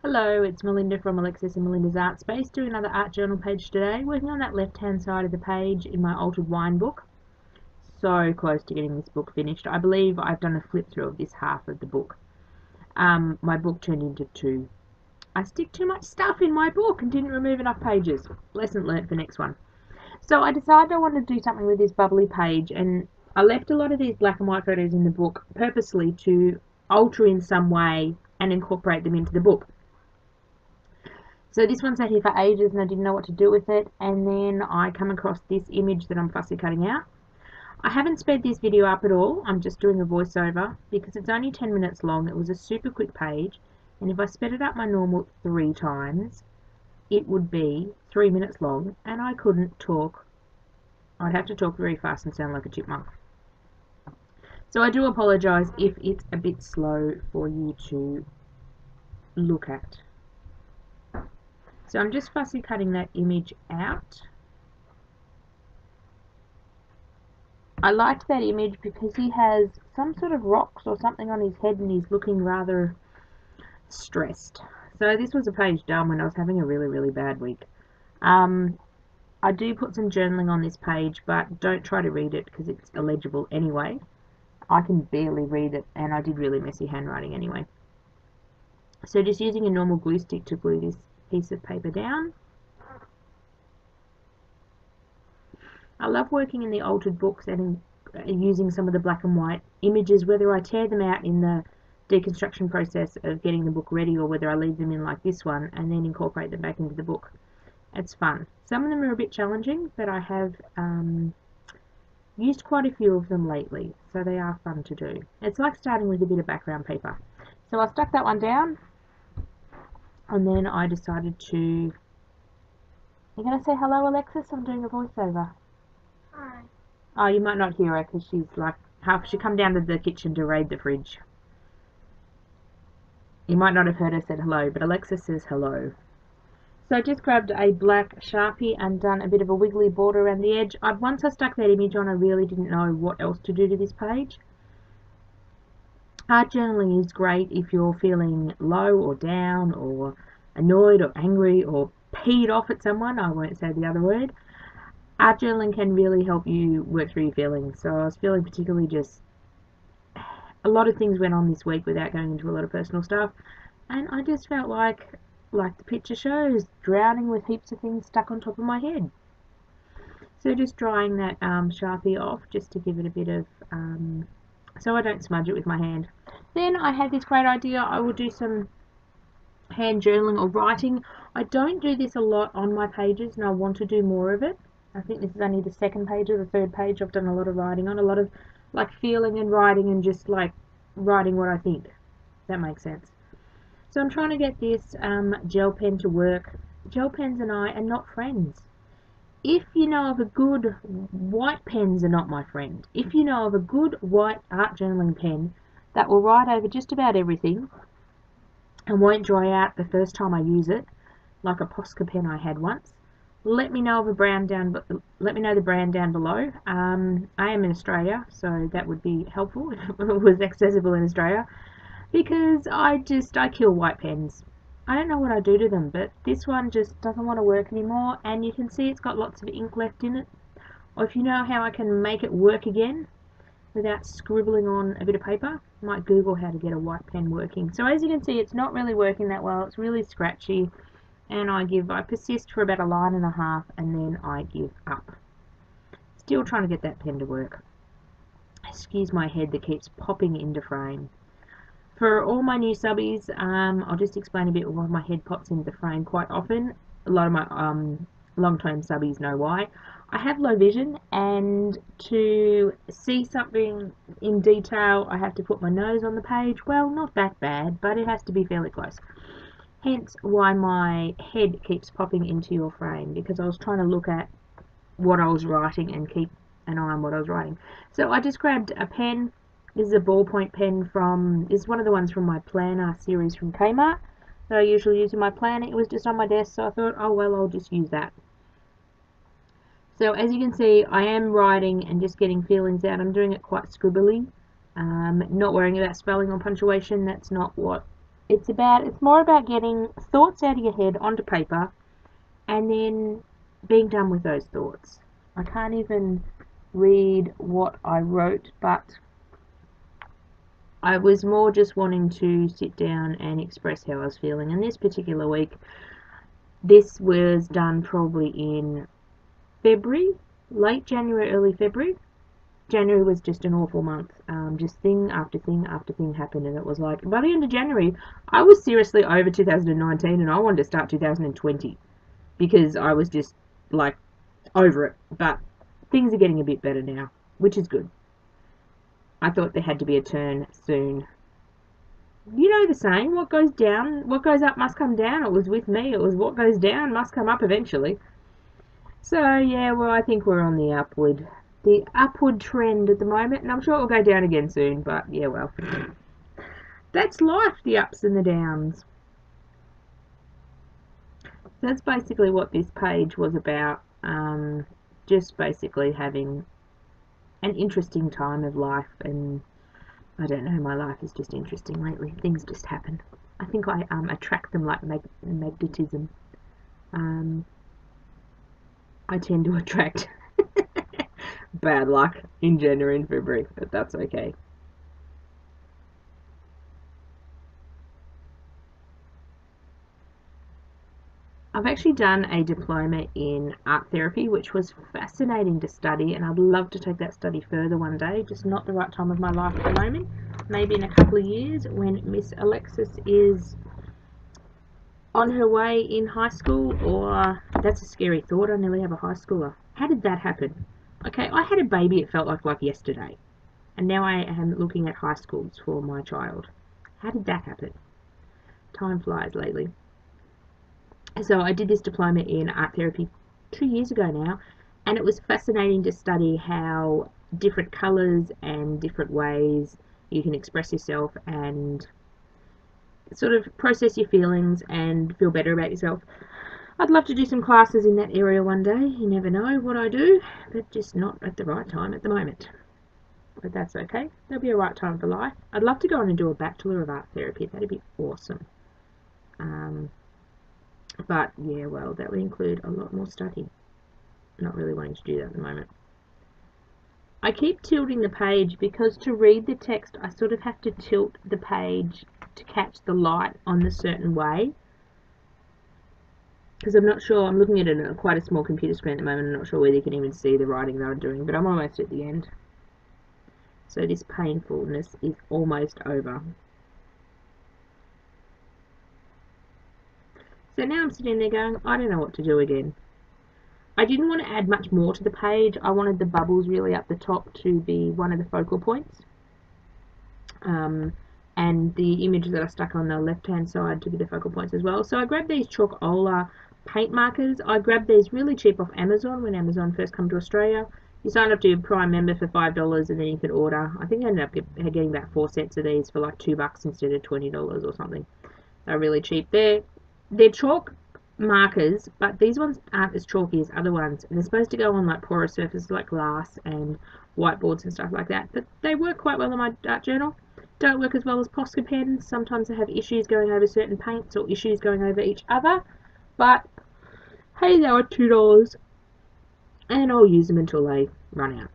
Hello, it's Melinda from Alexis and Melinda's Art Space, doing another art journal page today, working on that left-hand side of the page in my altered wine book. So close to getting this book finished. I believe I've done a flip through of this half of the book. My book turned into two. I stick too much stuff in my book and didn't remove enough pages. Lesson learnt for next one. So I decided I wanted to do something with this bubbly page, and I left a lot of these black and white photos in the book purposely to alter in some way and incorporate them into the book. So this one sat here for ages and I didn't know what to do with it, and then I come across this image that I'm fussy cutting out. I haven't sped this video up at all, I'm just doing a voiceover because it's only 10 minutes long. It was a super quick page, and if I sped it up my normal 3 times, it would be 3 minutes long and I couldn't talk. I'd have to talk very fast and sound like a chipmunk. So I do apologise if it's a bit slow for you to look at. So I'm just fussy cutting that image out. I liked that image because he has some sort of rocks or something on his head and he's looking rather stressed. So this was a page done when I was having a really bad week. I do put some journaling on this page, but don't try to read it because it's illegible anyway. I can barely read it and I did really messy handwriting anyway. So just using a normal glue stick to glue this piece of paper down. I love working in the altered books and using some of the black and white images, whether I tear them out in the deconstruction process of getting the book ready or whether I leave them in like this one and then incorporate them back into the book. It's fun. Some of them are a bit challenging, but I have used quite a few of them lately, so they are fun to do. It's like starting with a bit of background paper. So I stuck that one down. And then I decided to... You're going to say hello, Alexis? I'm doing a voiceover. Hi. Oh, you might not hear her because she's like... She come down to the kitchen to raid the fridge. You might not have heard her said hello, but Alexis says hello. So I just grabbed a black Sharpie and done a bit of a wiggly border around the edge. Once I stuck that image on, I really didn't know what else to do to this page. Art journaling is great if you're feeling low or down or annoyed or angry or peed off at someone. I won't say the other word. Art journaling can really help you work through your feelings. So I was feeling particularly just... A lot of things went on this week without going into a lot of personal stuff. And I just felt like the picture shows, drowning with heaps of things stuck on top of my head. So just drying that Sharpie off just to give it a bit of... so I don't smudge it with my hand. Then I had this great idea. I will do some hand journaling or writing. I don't do this a lot on my pages and I want to do more of it. I think this is only the second page or the third page I've done a lot of writing on. A lot of like feeling and writing and just like writing what I think. That makes sense. So I'm trying to get this gel pen to work. Gel pens and I are not friends. If you know of a good... White pens are not my friend. If you know of a good white art journaling pen that will write over just about everything and won't dry out the first time I use it, like a Posca pen I had once, let me know of a brand let me know the brand down below. I am in Australia, so that would be helpful if it was accessible in Australia, because I kill white pens. I don't know what I do to them, but this one just doesn't want to work anymore, and you can see it's got lots of ink left in it. Or if you know how I can make it work again without scribbling on a bit of paper, I might Google how to get a white pen working. So as you can see, it's not really working that well. It's really scratchy, and I persist for about a line and a half, and then I give up. Still trying to get that pen to work. Excuse my head that keeps popping into frame. For all my new subbies, I'll just explain a bit why my head pops into the frame quite often. A lot of my long-term subbies know why. I have low vision, and to see something in detail, I have to put my nose on the page. Well, not that bad, but it has to be fairly close. Hence why my head keeps popping into your frame, because I was trying to look at what I was writing and keep an eye on what I was writing. So I just grabbed a pen. This is a ballpoint pen this is one of the ones from my planner series from Kmart that I usually use in my planner. It was just on my desk, so I thought, oh well, I'll just use that. So as you can see, I am writing and just getting feelings out. I'm doing it quite scribbly, not worrying about spelling or punctuation. That's not what It's more about getting thoughts out of your head onto paper and then being done with those thoughts. I can't even read what I wrote, but I was more just wanting to sit down and express how I was feeling. And this particular week, this was done probably in February, late January, early February. January was just an awful month. Just thing after thing after thing happened, and it was like by the end of January, I was seriously over 2019, and I wanted to start 2020 because I was just like over it. But things are getting a bit better now, which is good. I thought there had to be a turn soon. You know the saying, what goes down, what goes up must come down. It was with me. It was what goes down must come up eventually. So yeah, well, I think we're on the upward trend at the moment, and I'm sure it will go down again soon. But yeah, well, that's life, the ups and the downs. So that's basically what this page was about. Just basically having an interesting time of life, and I don't know, my life is just interesting lately. Things just happen. I think I attract them like magnetism. I tend to attract bad luck in January and February, but that's okay. I've actually done a diploma in art therapy, which was fascinating to study, and I'd love to take that study further one day, just not the right time of my life at the moment. Maybe in a couple of years when Miss Alexis is on her way in high school, or that's a scary thought, I nearly have a high schooler. How did that happen? Okay, I had a baby, it felt like yesterday, and now I am looking at high schools for my child. How did that happen? Time flies lately. So I did this diploma in art therapy 2 years ago now, and it was fascinating to study how different colours and different ways you can express yourself and sort of process your feelings and feel better about yourself. I'd love to do some classes in that area one day. You never know what I do, but just not at the right time at the moment. But that's okay. There'll be a right time for life. I'd love to go on and do a Bachelor of Art Therapy. That'd be awesome. But yeah, well, that would include a lot more study. Not really wanting to do that at the moment. I keep tilting the page because to read the text, I sort of have to tilt the page to catch the light on the certain way. Because I'm not sure, I'm looking at quite a small computer screen at the moment, I'm not sure whether you can even see the writing that I'm doing, but I'm almost at the end. So this painfulness is almost over. So now I'm sitting there going, I don't know what to do again. I didn't want to add much more to the page. I wanted the bubbles really up the top to be one of the focal points. And the images that I stuck on the left hand side to be the focal points as well. So I grabbed these Chalkola paint markers. I grabbed these really cheap off Amazon when Amazon first came to Australia. You sign up to your Prime member for $5 and then you could order. I think I ended up getting about 4 sets of these for like $2 instead of $20 or something. They're really cheap. They're chalk markers, but these ones aren't as chalky as other ones, and they're supposed to go on like porous surfaces like glass and whiteboards and stuff like that, but they work quite well in my art journal. Don't work as well as Posca pens. Sometimes I have issues going over certain paints or issues going over each other, but hey, they were $2 and I'll use them until they run out.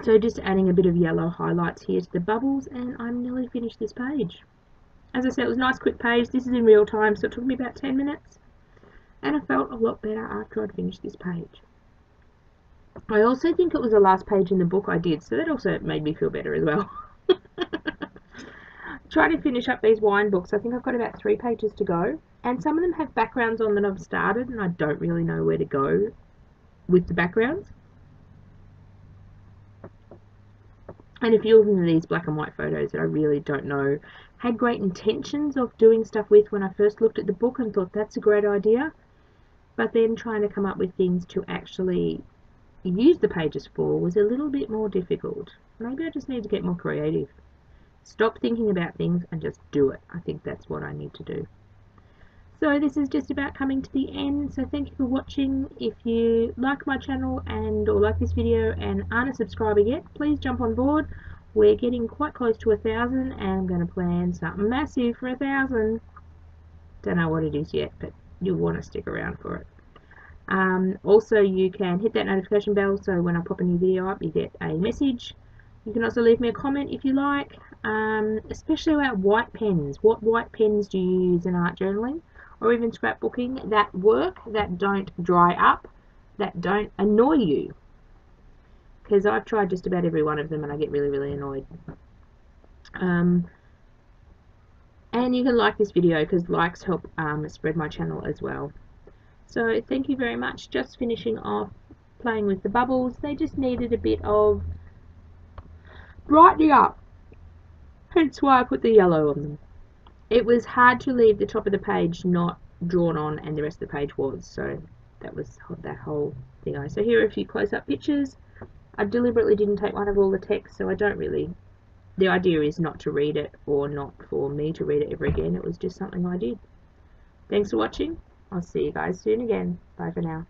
So just adding a bit of yellow highlights here to the bubbles, and I'm nearly finished this page. As I said, it was a nice quick page. This is in real time, so it took me about 10 minutes. And I felt a lot better after I'd finished this page. I also think it was the last page in the book I did, so that also made me feel better as well. Trying to finish up these wine books. I think I've got about 3 pages to go. And some of them have backgrounds on that I've started, and I don't really know where to go with the backgrounds. And a few of them are these black and white photos that I really don't know. Had great intentions of doing stuff with when I first looked at the book and thought that's a great idea. But then trying to come up with things to actually use the pages for was a little bit more difficult. Maybe I just need to get more creative. Stop thinking about things and just do it. I think that's what I need to do. So this is just about coming to the end. So thank you for watching. If you like my channel or like this video and aren't a subscriber yet, please jump on board. we're getting quite close to 1,000, and I'm going to plan something massive for 1,000. Don't know what it is yet, but you'll want to stick around for it. Also, you can hit that notification bell so when I pop a new video up, you get a message. You can also leave me a comment if you like, especially about white pens. What white pens do you use in art journaling or even scrapbooking that work, that don't dry up, that don't annoy you? Because I've tried just about every one of them and I get really, really annoyed. And you can like this video because likes help spread my channel as well. So thank you very much. Just finishing off playing with the bubbles. They just needed a bit of brightening up. Hence why I put the yellow on them. It was hard to leave the top of the page not drawn on and the rest of the page was. So that was that whole thing. So here are a few close-up pictures. I deliberately didn't take one of all the text, so I don't really... The idea is not to read it or not for me to read it ever again. It was just something I did. Thanks for watching. I'll see you guys soon again. Bye for now.